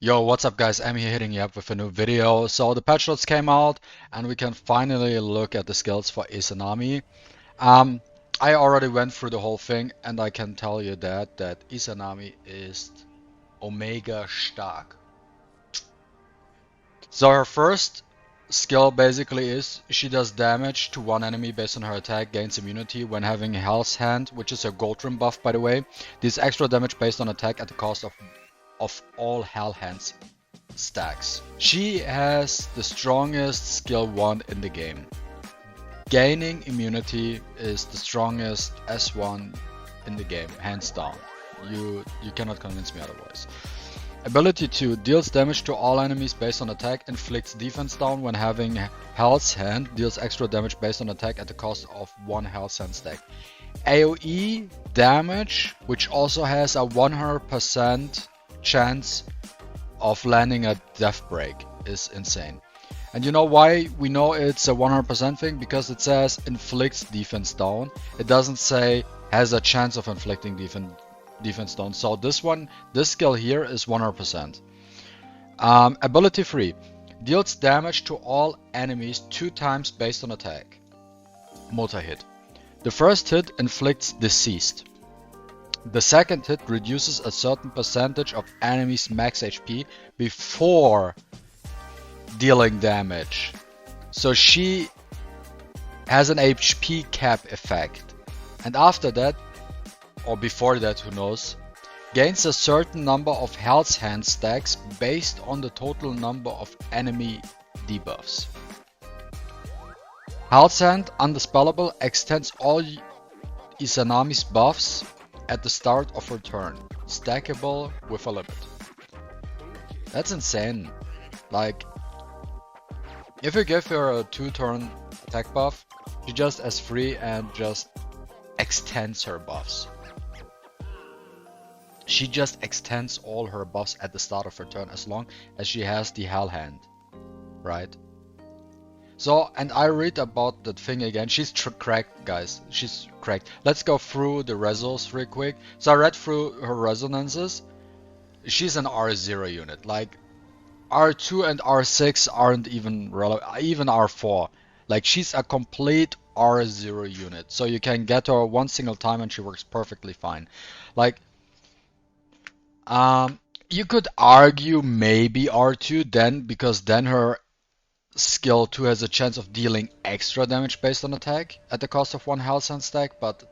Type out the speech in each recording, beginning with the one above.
Yo, what's up guys? I'm here hitting you up with a new video. So the patch notes came out and we can finally look at the skills for Izanami. I already went through the whole thing and I can tell you that Izanami is Omega stark. So her first skill basically is she does damage to one enemy based on her attack, gains immunity when having Hell's Hand, which is a gold rim buff by the way. This extra damage based on attack at the cost of all Hell Hands stacks. She has the strongest skill 1 in the game. Gaining immunity is the strongest S1 in the game, hands down. You cannot convince me otherwise. Ability 2 deals damage to all enemies based on attack, inflicts defense down when having Hell's Hand, deals extra damage based on attack at the cost of 1 Hell's Hand stack. AoE damage, which also has a 100% chance of landing a death break, is insane. And you know why we know it's a 100% thing? Because it says inflicts defense down. It doesn't say has a chance of inflicting defense down. So this skill here is 100%. Ability 3 deals damage to all enemies 2 times based on attack. Multi-hit. The first hit inflicts deceased. The second hit reduces a certain percentage of enemies' max HP before dealing damage. So she has an HP cap effect. And after that, or before that, who knows, gains a certain number of Hell's Hand stacks based on the total number of enemy debuffs. Hell's Hand, undispellable, extends all Izanami's buffs at the start of her turn, stackable with a limit. That's insane. Like, if you give her a 2-turn attack buff, she just has free and just extends her buffs. She just extends all her buffs at the start of her turn as long as she has the Hell Hand, right? So, and I read about that thing again. She's cracked, guys. She's cracked. Let's go through the resos real quick. So I read through her resonances. She's an R0 unit. Like, R2 and R6 aren't even relevant. Even R4. Like, she's a complete R0 unit. So you can get her one single time and she works perfectly fine. Like, you could argue maybe R2 then, because then her skill 2 has a chance of dealing extra damage based on attack at the cost of 1 Hell's Hand stack, but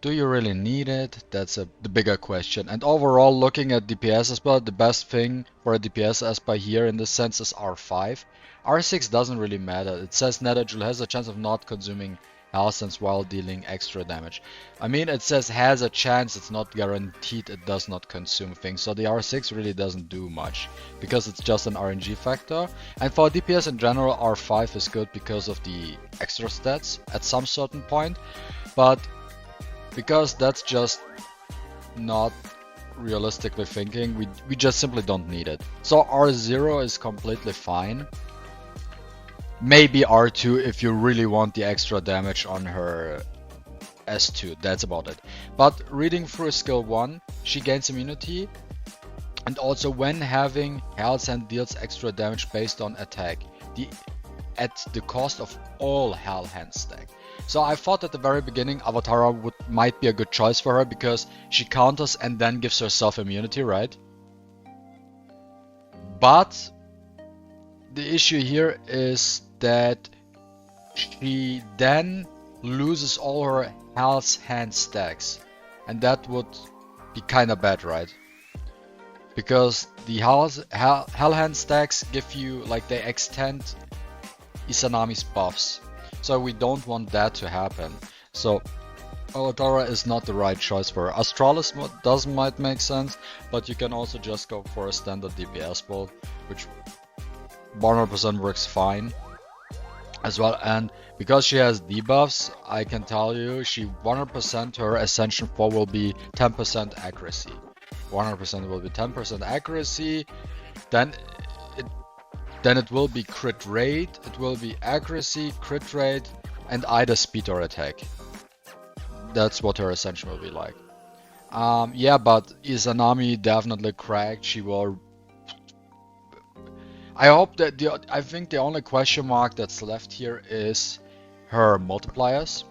do you really need it? That's the bigger question. And overall, looking at DPS as well, the best thing for a DPS Esper here in this sense is R5. R6 doesn't really matter. It says Netherjewel has a chance of not consuming Hell's Hands while dealing extra damage. I mean, it says has a chance, it's not guaranteed it does not consume things. So the R6 really doesn't do much because it's just an RNG factor. And for DPS in general, R5 is good because of the extra stats at some certain point. But because that's just not realistically thinking, we just simply don't need it. So R0 is completely fine. Maybe R2 if you really want the extra damage on her S2, that's about it. But reading through skill 1, she gains immunity, and also when having Hell's Hand deals extra damage based on attack, at the cost of all Hell Hand stack. So I thought at the very beginning Avatara might be a good choice for her because she counters and then gives herself immunity, right? But the issue here is that she then loses all her Hell's Hand stacks, and that would be kinda bad, right? Because the Hell Hand stacks give you, like, they extend Izanami's buffs, so we don't want that to happen. So Avatara is not the right choice for her. Astralis might make sense, but you can also just go for a standard DPS build, which 100% works fine as well. And because she has debuffs, I can tell you she 100% her Ascension 4 will be 10% accuracy. 100% will be 10% accuracy. Then it will be crit rate, it will be accuracy, crit rate, and either speed or attack. That's what her Ascension will be like. Yeah, but Izanami definitely cracked. She will. I hope that I think the only question mark that's left here is her multipliers.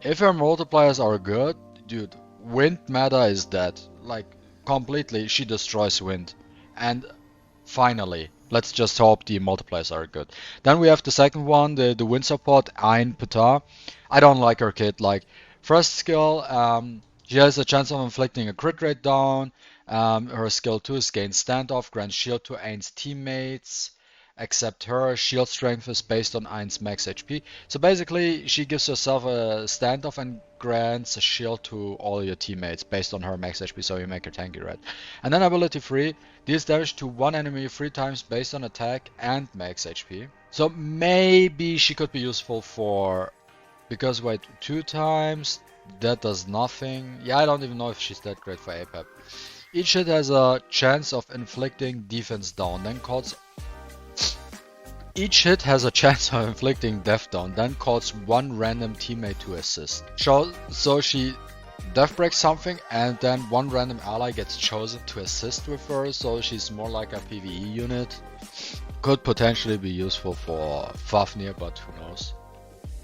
If her multipliers are good, dude, wind meta is dead. Like, completely, she destroys wind. And finally, let's just hope the multipliers are good. Then we have the second one, the wind support, Ein Pata. I don't like her kit. Like, first skill, she has a chance of inflicting a crit rate down. Her skill 2 is gain standoff, grants shield to Ein's teammates. Except her shield strength is based on Ein's max HP. So basically, she gives herself a standoff and grants a shield to all your teammates based on her max HP, so you make her tanky, right? And then ability 3, deals damage to one enemy 3 times based on attack and max HP. So maybe she could be useful for... Because wait, 2 times, that does nothing. Yeah, I don't even know if she's that great for APAP. Each hit has a chance of inflicting defense down, then calls... Each hit has a chance of inflicting death down, then calls one random teammate to assist. So she death breaks something and then one random ally gets chosen to assist with her, so she's more like a PvE unit. Could potentially be useful for Fafnir, but who knows.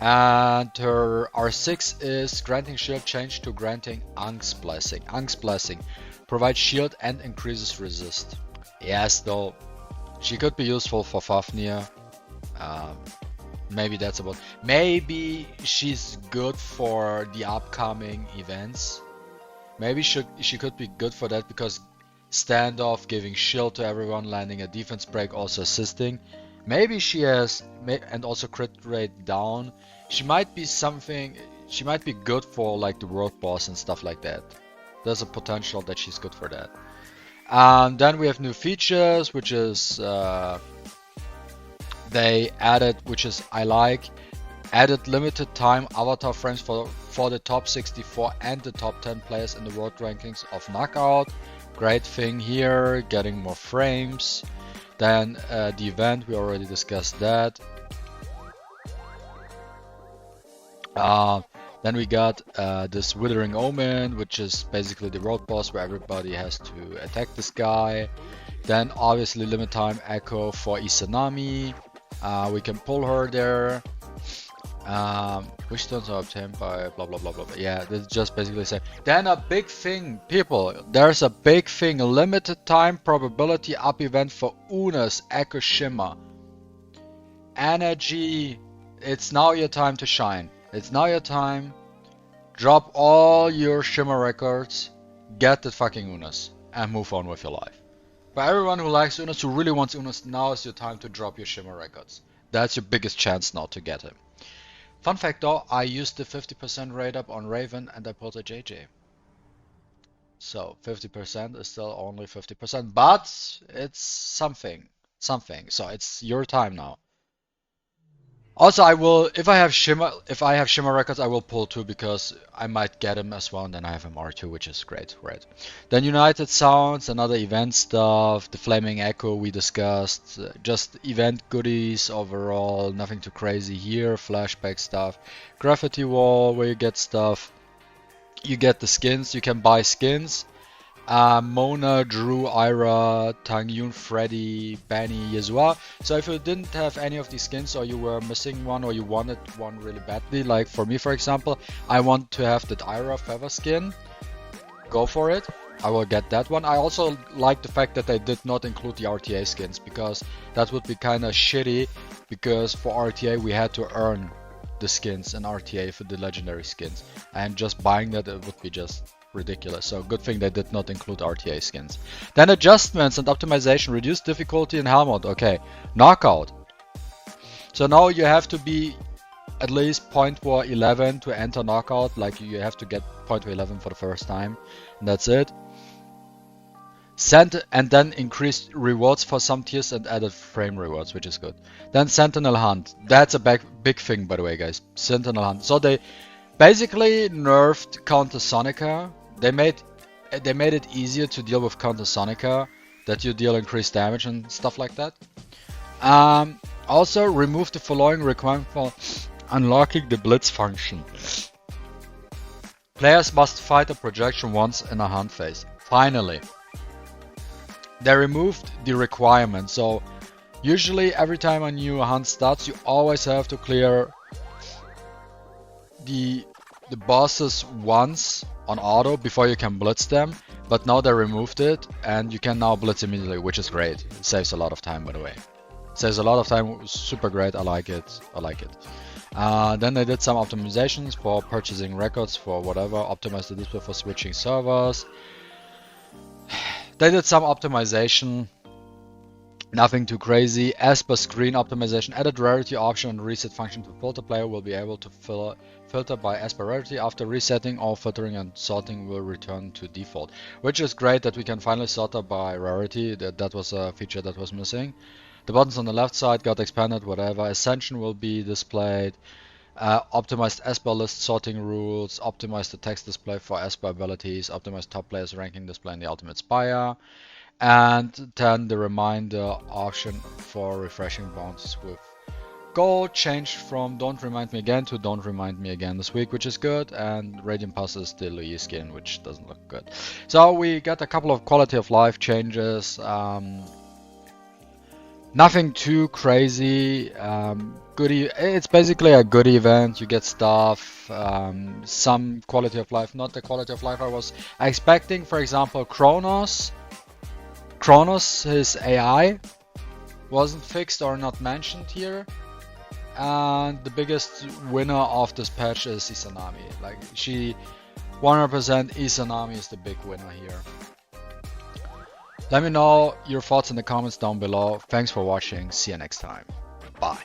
And her R6 is granting shield change to granting Angst Blessing. Angst Blessing provides shield and increases resist. Yes, though, she could be useful for Fafnir. Maybe that's about. Maybe she's good for the upcoming events. Maybe she could be good for that because standoff, giving shield to everyone, landing a defense break, also assisting. Maybe she has, and also crit rate down. She might be something. She might be good for like the world boss and stuff like that. There's a potential that she's good for that. And then we have new features, which is they added, which is I like, added limited time avatar frames for the top 64 and the top 10 players in the world rankings of Knockout. Great thing here, getting more frames. Then the event, we already discussed that. Then we got this Withering Omen, which is basically the world boss where everybody has to attack this guy. Then obviously limit time echo for Izanami. We can pull her there. Which stones are obtained by blah blah blah blah. Yeah, this just basically say. Then a big thing, people. There's a big thing. Limited time probability up event for Una's Echo Shimmer. Energy. It's now your time to shine. It's now your time. Drop all your Shimmer records. Get the fucking Unas and move on with your life. For everyone who likes Unas, who really wants Unas, now is your time to drop your Shimmer records. That's your biggest chance now to get him. Fun fact though, I used the 50% rate up on Raven and I pulled a JJ. So 50% is still only 50%, but it's something. So it's your time now. Also, I will, if I have Shimmer records, I will pull 2 because I might get him as well, and then I have him R2, which is great, right? Then United Sounds, another event stuff, the Flaming Echo we discussed, just event goodies overall, nothing too crazy here, flashback stuff, Graffiti Wall where you get stuff, you get the skins, you can buy skins. Mona, Drew, Ira, Tangyun, Freddy, Benny, Yezua. So if you didn't have any of these skins or you were missing one or you wanted one really badly, like for me for example, I want to have that Ira feather skin, go for it. I will get that one. I also like the fact that they did not include the RTA skins because that would be kind of shitty because for RTA we had to earn the skins and RTA for the legendary skins, and just buying that it would be just ridiculous. So good thing they did not include RTA skins. Then adjustments and optimization, reduce difficulty in hell mode. Okay, knockout. So now you have to be at least 0.11 to enter knockout. Like you have to get 0.11 for the first time, and that's it. And then increased rewards for some tiers and added frame rewards, which is good. Then Sentinel Hunt. That's a big thing, by the way, guys. Sentinel Hunt. So they basically nerfed Counter Sonica. They made it easier to deal with Counter Sonica, that you deal increased damage and stuff like that. Also remove the following requirement for unlocking the Blitz function. Players must fight a projection once in a hunt phase. Finally, they removed the requirement. So usually every time a new hunt starts, you always have to clear the bosses once on auto before you can blitz them. But now they removed it, and you can now blitz immediately, which is great. It saves a lot of time, by the way. Saves a lot of time, super great. I like it. I like it. Then they did some optimizations for purchasing records for whatever. Optimized the display for switching servers. They did some optimization. Nothing too crazy. As per screen optimization, added rarity option and reset function to filter. Player will be able to filter by as per rarity. After resetting, all filtering and sorting will return to default, which is great that we can finally sort by rarity. That was a feature that was missing. The buttons on the left side got expanded, whatever. Ascension will be displayed. Optimized Esper list sorting rules. Optimized the text display for Esper abilities. Optimized top players ranking display in the Ultimate Spire. And then the reminder option for refreshing bounties with gold changed from don't remind me again to don't remind me again this week, which is good. And Radiant Pass is the Louis skin, which doesn't look good. So we got a couple of quality of life changes. Nothing too crazy. Goodie, it's basically a good event. You get stuff, some quality of life, not the quality of life I was expecting. For example, Kronos, his AI wasn't fixed or not mentioned here. And the biggest winner of this patch is Izanami. Like, she 100% Izanami is the big winner here. Let me know your thoughts in the comments down below. Thanks for watching. See you next time. Bye.